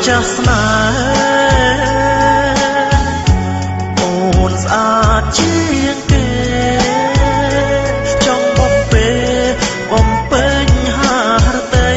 ចាស់ស្នេហ៍អូនស្អាតជាងគេចង់បំពេញហារតី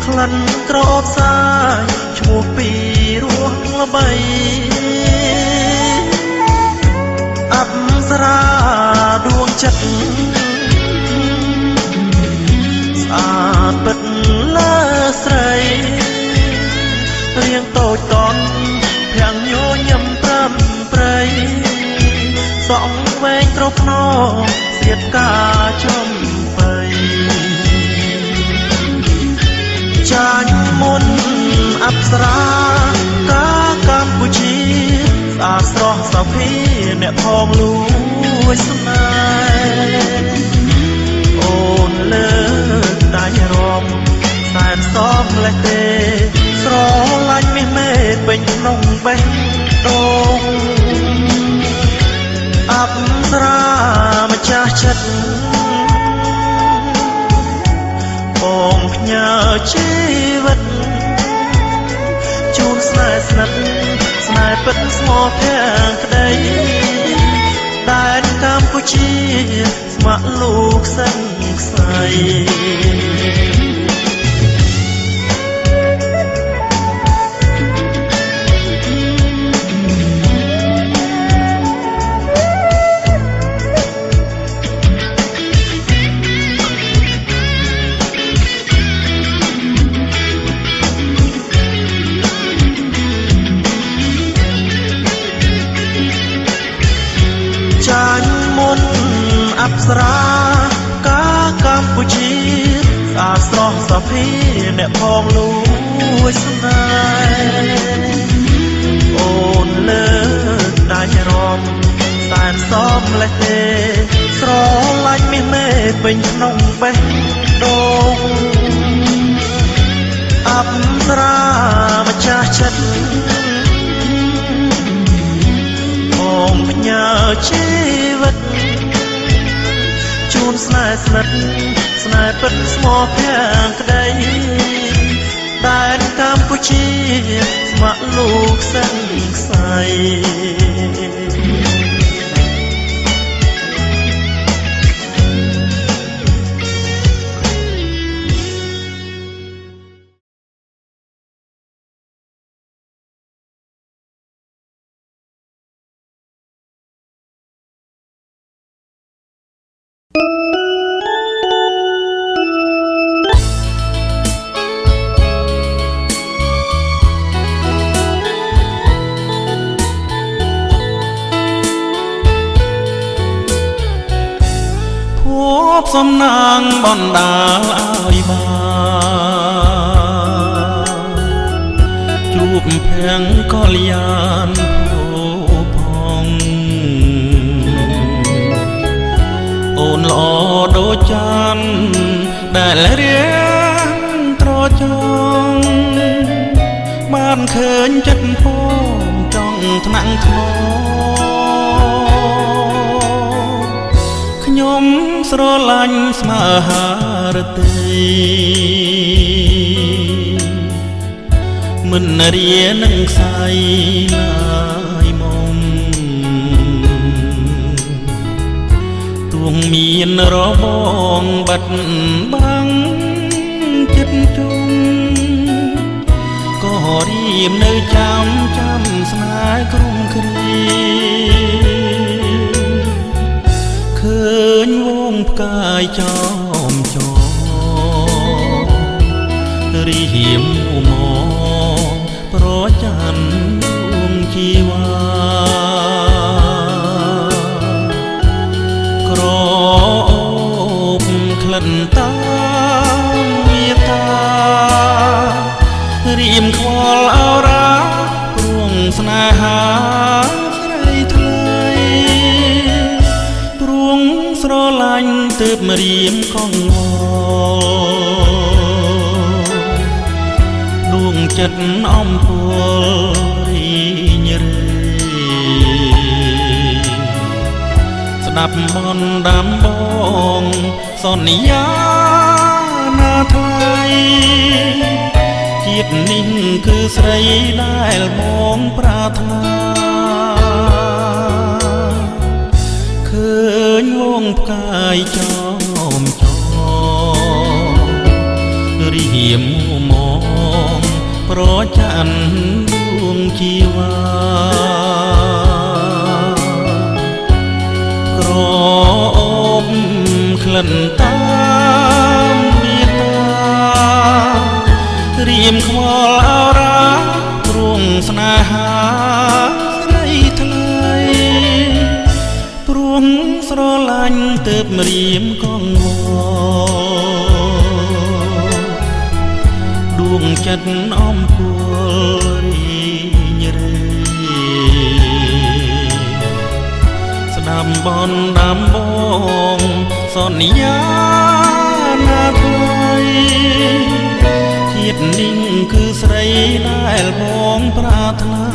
ក្លិនក្រអូបសាយឈ្មោះពីរស់ល្បីអប្សរាដួងចិត្តស្អាតពិតលើស្រីរៀងតូចតន់ភាំងញញឹមប្រំប្រៃសងវែងត្រប់ណោស្រៀតការចំបីចាញ់មុនអប្សរាការកម្ពុជាស្អាតស្រស់សោភីអ្នកផងលួចស្នេហ៍អូនលើកដៃរំសែនសមលេះទេស្រឡាញ់មាសមេពេញក្នុងបេះដូងអប្សរាម្ចាស់ចិត្តបងផ្ញើជីវិតជូនស្នេហ៍ស្និទ្ធស្នេហ៍ពិតស្មោះភាំងក្តីដែនកម្ពុជាស្ម័គ្រលោកសឹងខ្សែចាញ់មុនអប្សរាការកម្ពុជាស្អាតស្រស់សោភីអ្នកផងលួចស្នេហ៍អូនលើកដៃរំសែនសមលេះទេស្រឡាញ់មាសមេពេញក្នុងបេះដូងអប្សរាម្ចាស់ចិត្តបងផ្ញើជីវិតជូនស្នេហ៍ស្និទ្ធស្នេហ៍ពិតស្មោះភាំងក្តីដែនកម្ពុជាស្ម័គ្រលោកសឹងខ្សែសំណាងបណ្ដាលឲ្យបានជួបភាំងកល្យានភោផងអូនល្អដូចច័ន្ទដែលរៀងត្រចង់បានឃើញចិត្តផងចង់ថ្នាក់ថ្នមខ្ញុំស្រឡាញ់ស្មើហារតីមិនរៀននឹងខ្សែឡាយមុំទួងមានរបងបាត់បាំងចិត្តជុំក៏រៀមនៅចាំស្នេហ៍ក្រុមគ្រាឃើញវងផ្កាយចោមចោរីហៀមមកប្រច័នដួងជីវ៉ាក្រអូបក្លិនតាមមេតារៀមខ្វល់អរ៉ាព្រួងស្នេហាស្រីថ្លៃព្រួងស្រឡាញ់ទើបរៀមកងវល់ដួងចិត្តអំពូលរីញរេស្ដាប់បនដាំបងសន្យាណាថ្លៃ ជាតិនេះគឺស្រីដែលបងប្រាថ្នាឃើញវងផ្កាយចោមចោរៀមមងប្រច័នដួងជីវ៉ាក្រអូបក្លិនតាមមេតារៀមខ្មល់អរ៉ាទ្រង់ស្នេហាស្រីថ្លៃព្រោះស្រឡាញ់ទើបរៀមកងវដួងចិត្តអំពួលរីញរេស្ដាប់បនដាំបងសន្យាណាថ្លៃជាតិនេះគឺស្រីដែលបងប្រាថ្នា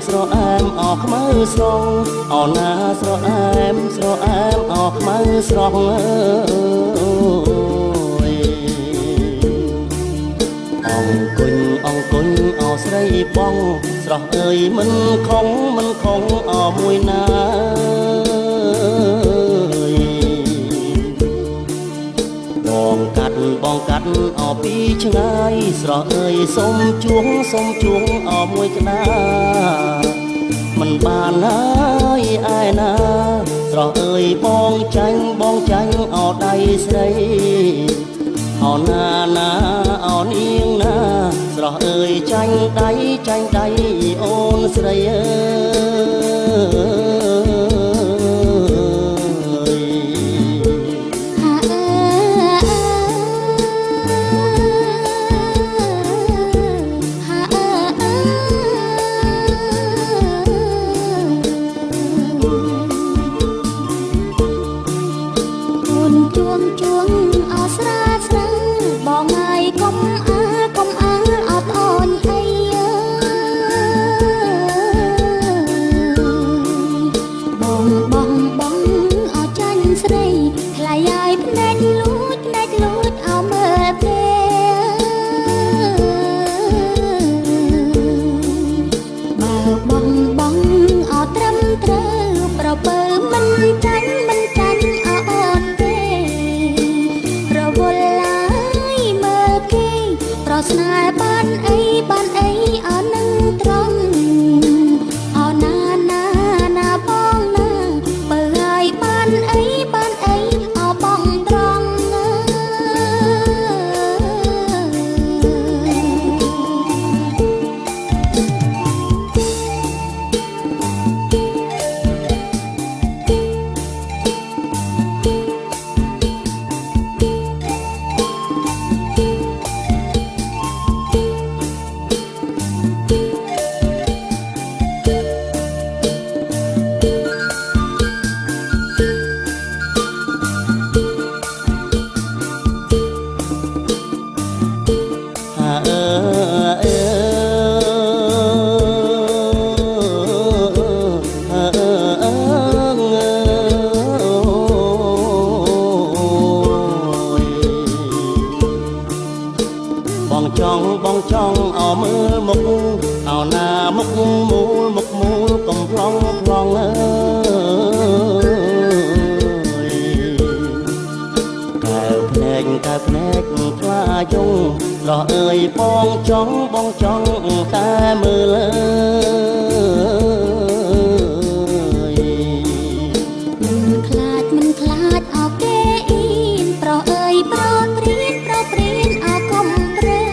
ស្រអែមអស់ខ្មៅស្រងអូនណាស្រអែមអស់ខ្មៅស្រងអង្គុញអស្រីបងស្រស់អើយមិនខំអមួយណាបងកាត់អពីឆ្ងាយស្រស់អើយសុំជួងអមួយក្តាមិនបានហើយឯណាស្រស់អើយបងចាញ់អដៃស្រីអណាអនាងណាស្រស់អើយចាញ់ដៃអូនស្រីអើស្នេហ៍បានអីអរនឹងត្រង់អរណាបងណាបើហើយបានអីអរបងត្រង់ ស្រស់អើយបងចង់តែមើលលើមិនខ្លាចអោគេអ៊ីនប្រអើយប្រព្រៀនអោកុំព្រើ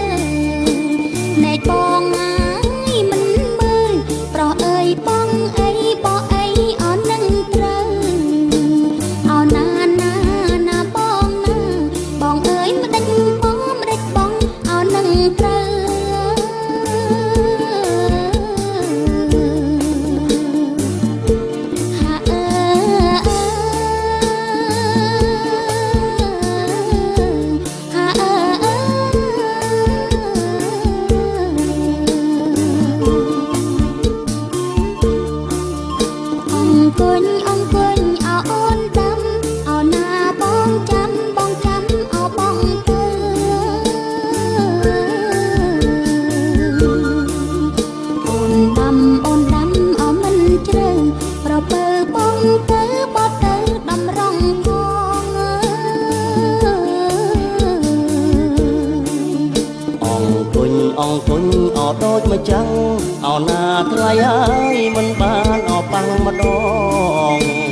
ណែបងអើយមិនមើលប្រអើយបងអីបោអីអោនឹងត្រូវអោណាបងបងអើយមិនដេចបងអោនឹងត្រូវអង្គុញអោអូនដាំអោណាបងចាំអោបងទៅអូនដាំអោមិនជ្រៅប្រពើបងទៅបត់ទៅតម្រង់ផងអង្គុញអោដូចម្ចាំងអោណាថ្លៃហើយមិនបានអោប៉ាំងម្ដង